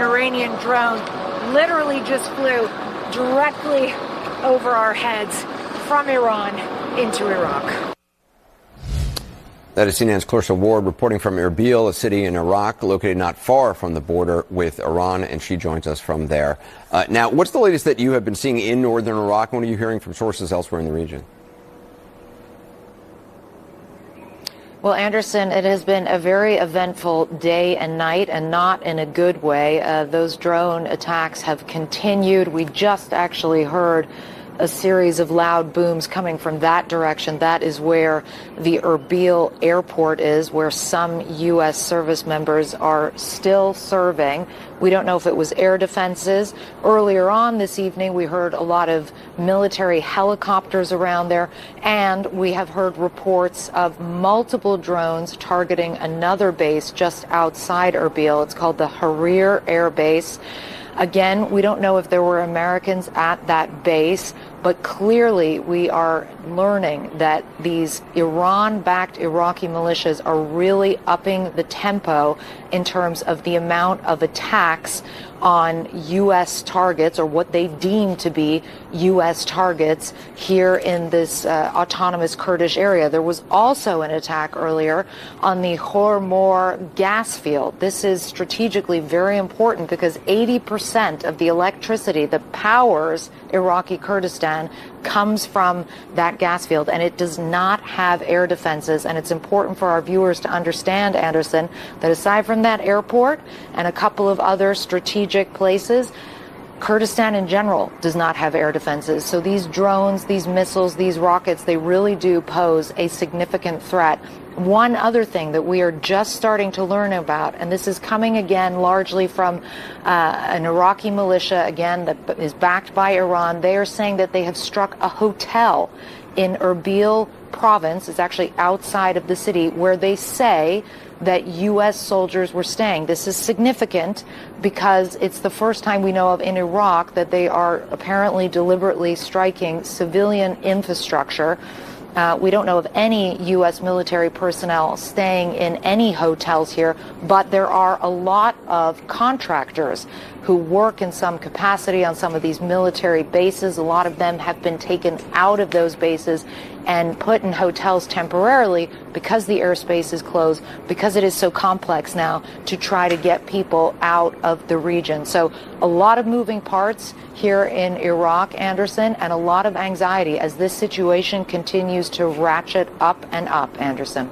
Iranian drone literally just flew directly over our heads from Iran into Iraq. That is CNN's Clarissa Ward reporting from Erbil, a city in Iraq located not far from the border with Iran, and she joins us from there. Now, what's the latest that you have been seeing in northern Iraq? What are you hearing from sources elsewhere in the region? Well, Anderson, it has been a very eventful day and night, and not in a good way. Those drone attacks have continued. We just actually heard a series of loud booms coming from that direction. That is where the Erbil airport is, where some U.S. service members are still serving. We don't know if it was air defenses. Earlier on this evening, we heard a lot of military helicopters around there, and we have heard reports of multiple drones targeting another base just outside Erbil. It's called the Harir Air Base. Again, we don't know if there were Americans at that base, but clearly we are learning that these Iran-backed Iraqi militias are really upping the tempo in terms of the amount of attacks on U.S. targets, or what they deem to be U.S. targets here in this autonomous Kurdish area. There was also an attack earlier on the Hormor gas field. This is strategically very important because 80% of the electricity that powers Iraqi Kurdistan comes from that gas field, and it does not have air defenses. And it's important for our viewers to understand, Anderson, that aside from that airport and a couple of other strategic places, Kurdistan in general does not have air defenses. So these drones, these missiles, these rockets, they really do pose a significant threat. One other thing that we are just starting to learn about, and this is coming again largely from an Iraqi militia, again, that is backed by Iran. They are saying that they have struck a hotel in Erbil province. It's actually outside of the city, where they say that U.S. soldiers were staying. This is significant because it's the first time we know of in Iraq that they are apparently deliberately striking civilian infrastructure. We don't know of any U.S. military personnel staying in any hotels here, but there are a lot of contractors who work in some capacity on some of these military bases. A lot of them have been taken out of those bases and put in hotels temporarily because the airspace is closed, because it is so complex now to try to get people out of the region. So a lot of moving parts here in Iraq, Anderson, and a lot of anxiety as this situation continues to ratchet up and up, Anderson.